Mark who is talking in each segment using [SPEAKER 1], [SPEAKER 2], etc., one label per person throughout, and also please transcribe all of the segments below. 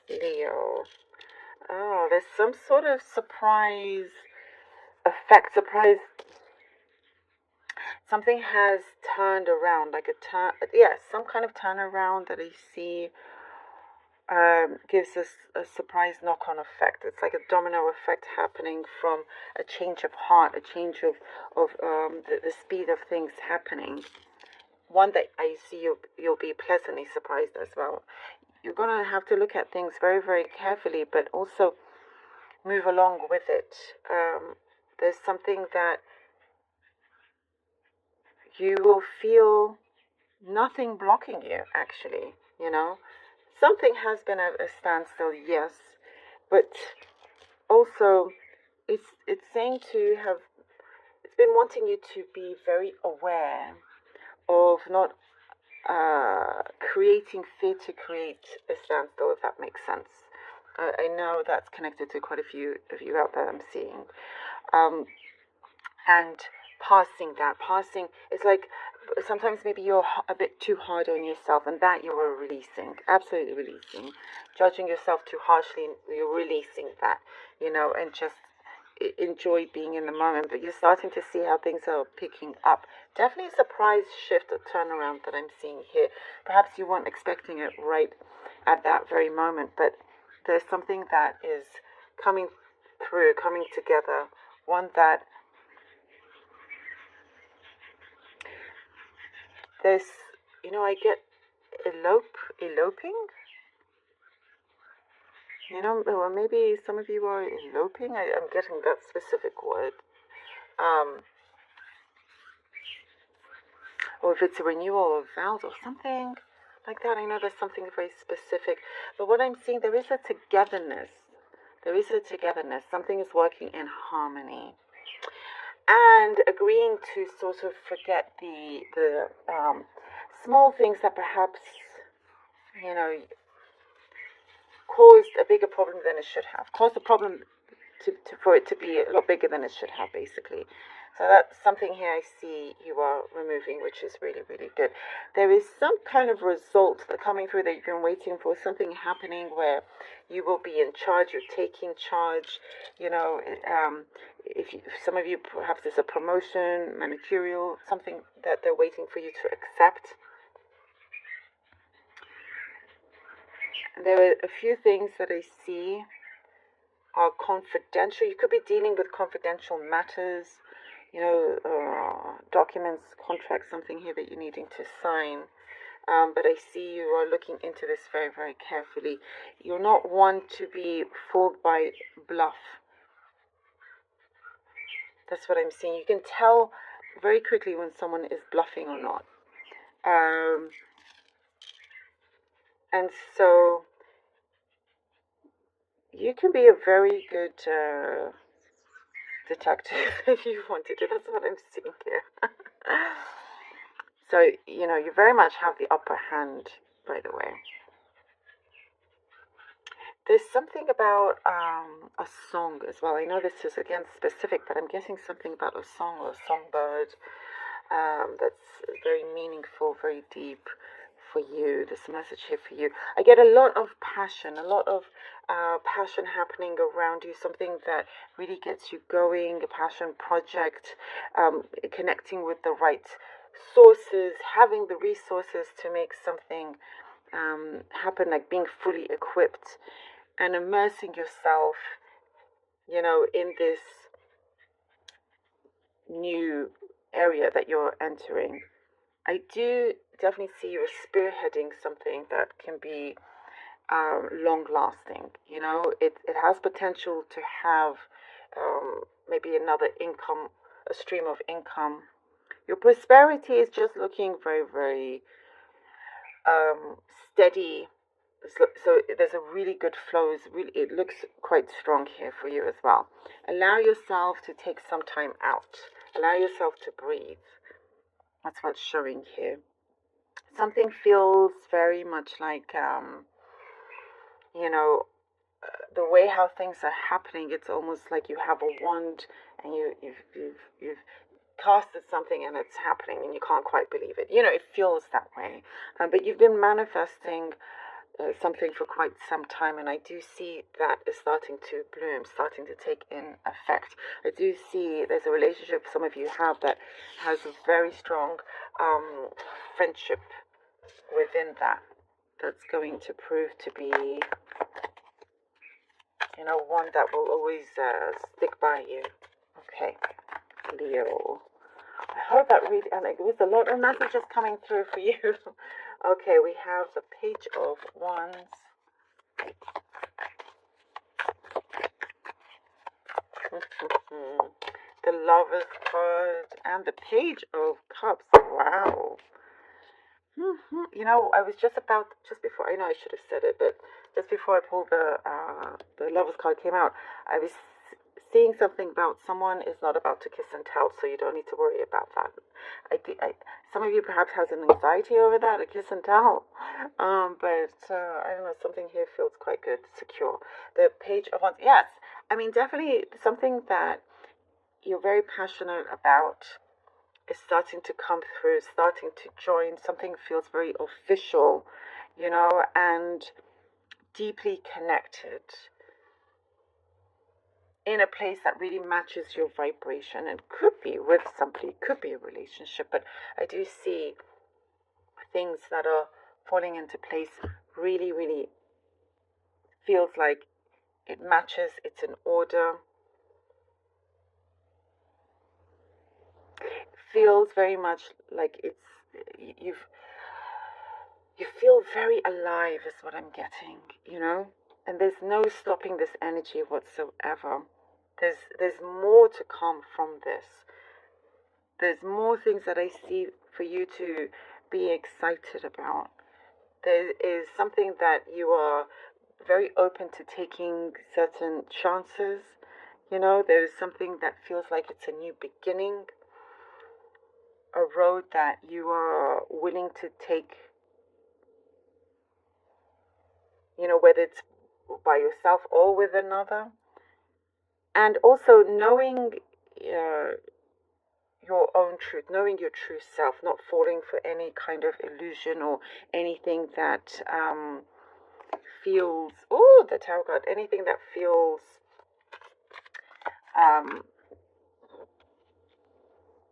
[SPEAKER 1] Leo. Oh, there's some sort of surprise effect, surprise. Something has turned around, like a turn. Yes, some kind of turnaround that I see gives us a surprise knock-on effect. It's like a domino effect happening from a change of heart, a change of the speed of things happening. One that I see you'll be pleasantly surprised as well. You're gonna have to look at things very, very carefully, but also move along with it. There's something that you will feel nothing blocking you, actually, you know. Something has been at a standstill, yes, but also it's saying to have, it's been wanting you to be very aware of not creating fear to create a standstill, if that makes sense. I know that's connected to quite a few of you out there I'm seeing. And passing, it's like sometimes maybe you're a bit too hard on yourself, and that you are releasing, absolutely releasing. Judging yourself too harshly, you're releasing that, and just enjoy being in the moment. But you're starting to see how things are picking up. Definitely a surprise shift, a turnaround that I'm seeing here. Perhaps you weren't expecting it right at that very moment, but there's something that is coming through, coming together. One that there's, I get eloping. Or maybe some of you are eloping. I'm getting that specific word. Or if it's a renewal of vows or something like that. I know there's something very specific. But what I'm seeing, there is a togetherness. There is a togetherness. Something is working in harmony. And agreeing to sort of forget the small things that perhaps, caused a bigger problem than it should have. Caused the problem for it to be a lot bigger than it should have, basically. So that's something here I see you are removing, which is really, really good. There is some kind of result that coming through that you've been waiting for, something happening where you will be in charge, you're taking charge, if some of you, perhaps it's a promotion, managerial, something that they're waiting for you to accept. And there are a few things that I see are confidential. You could be dealing with confidential matters, documents, contracts, something here that you're needing to sign. But I see you are looking into this very, very carefully. You're not one to be fooled by bluff. That's what I'm seeing. You can tell very quickly when someone is bluffing or not. And so you can be a very good detective if you wanted to. That's what I'm seeing here. So, you very much have the upper hand, by the way. There's something about a song as well. I know this is, again, specific, but I'm guessing something about a song or a songbird that's very meaningful, very deep for you. This message here for you. I get a lot of passion, passion happening around you, something that really gets you going, a passion project, connecting with the right sources, having the resources to make something happen, like being fully equipped and immersing yourself, in this new area that you're entering. I do definitely see you as spearheading something that can be long lasting. It has potential to have maybe another income, a stream of income. Your prosperity is just looking very, very steady. So there's a really good flow. It looks quite strong here for you as well. Allow yourself to take some time out. Allow yourself to breathe. That's what's showing here. Something feels very much like, the way how things are happening. It's almost like you have a wand and you've casted something and it's happening and you can't quite believe it. It feels that way. But you've been manifesting something for quite some time, and I do see that is starting to bloom, starting to take in effect. I do see there's a relationship some of you have that has a very strong friendship within that, that's going to prove to be, one that will always stick by you. Okay, Leo. I hope that really, and it was a lot of messages coming through for you. Okay, we have the Page of Wands. The Lover's card and the Page of Cups. Wow. I was just before, I know I should have said it, but just before I pulled the Lover's card came out, I was seeing something about someone is not about to kiss and tell, so you don't need to worry about that. Some of you perhaps has an anxiety over that, a kiss and tell, but I don't know, something here feels quite good, secure. The Page of Wands, yes, I mean, definitely something that you're very passionate about is starting to come through, starting to join. Something feels very official, and deeply connected in a place that really matches your vibration, and could be with somebody, could be a relationship, but I do see things that are falling into place. Really, really feels like it matches, it's in order. Feels very much like you feel very alive is what I'm getting, and there's no stopping this energy whatsoever. There's more to come from this. There's more things that I see for you to be excited about. There is something that you are very open to taking certain chances. There's something that feels like it's a new beginning, a road that you are willing to take, whether it's by yourself or with another. And also knowing your own truth, knowing your true self, not falling for any kind of illusion or anything that feels, the tarot card, anything that feels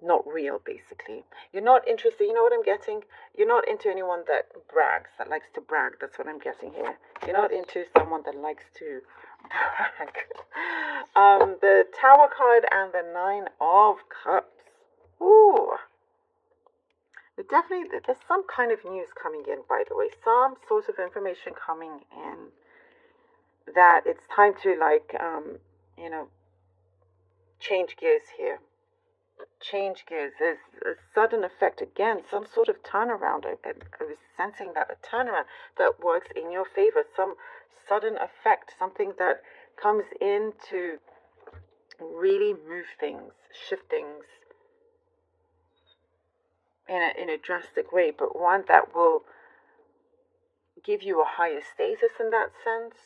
[SPEAKER 1] not real, basically. You're not interested, you know what I'm getting? You're not into anyone that brags, that likes to brag. That's what I'm getting here. You're not into someone that likes to brag. The Tower card and the Nine of Cups. Ooh. Definitely, there's some kind of news coming in, by the way. Some sort of information coming in that it's time to, change gears here. Change gears. There's a sudden effect again, some sort of turnaround. I was sensing that, a turnaround that works in your favor, some sudden effect, something that comes in to really move things, shift things in a drastic way, but one that will give you a higher status in that sense,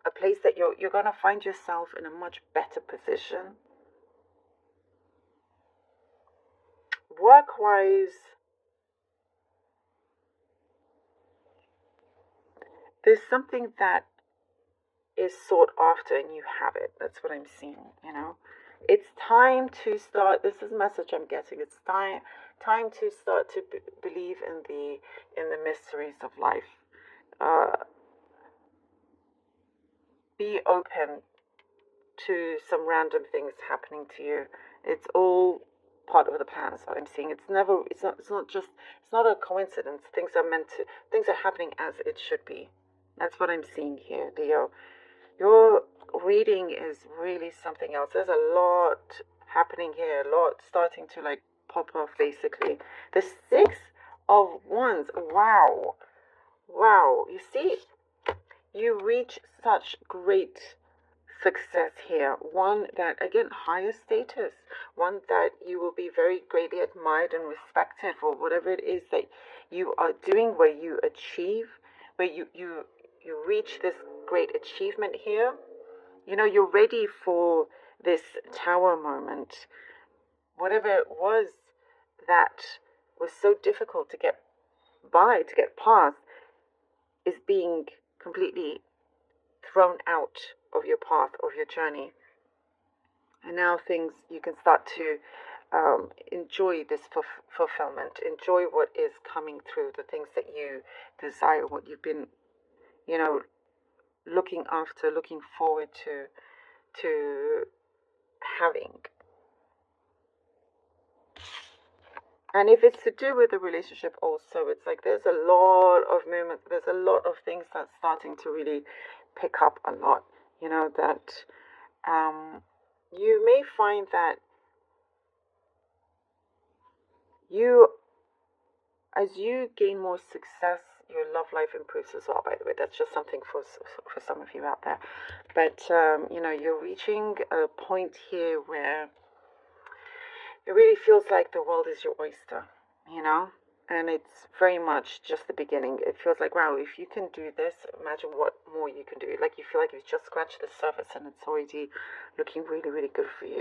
[SPEAKER 1] a place that you're going to find yourself in a much better position. Work-wise, there's something that is sought after and you have it. That's what I'm seeing, It's time to start, this is a message I'm getting, it's time to start to believe in the mysteries of life. Be open to some random things happening to you. It's all part of the plan, is what I'm seeing. It's not a coincidence. Things are happening as it should be. That's what I'm seeing here, Leo. Your reading is really something else. There's a lot happening here, a lot starting to pop off, basically. The Six of Wands. Wow. You see, you reach such great success here. One that, again, higher status. One that you will be very greatly admired and respected for whatever it is that you are doing, where you achieve, where you reach this great achievement here. You're ready for this Tower moment. Whatever it was that was so difficult to get by, to get past, is being completely thrown out of your path, of your journey. And now you can start to enjoy this fulfillment, enjoy what is coming through, the things that you desire, what you've been, looking after, looking forward to having. And if it's to do with the relationship also, it's like there's a lot of movement, there's a lot of things that's starting to really pick up a lot, that you may find that as you gain more success, your love life improves as well, by the way. That's just something for some of you out there. But, you're reaching a point here where it really feels like the world is your oyster, and it's very much just the beginning. It feels like, wow, if you can do this, imagine what more you can do. Like you feel like you've just scratched the surface and it's already looking really, really good for you.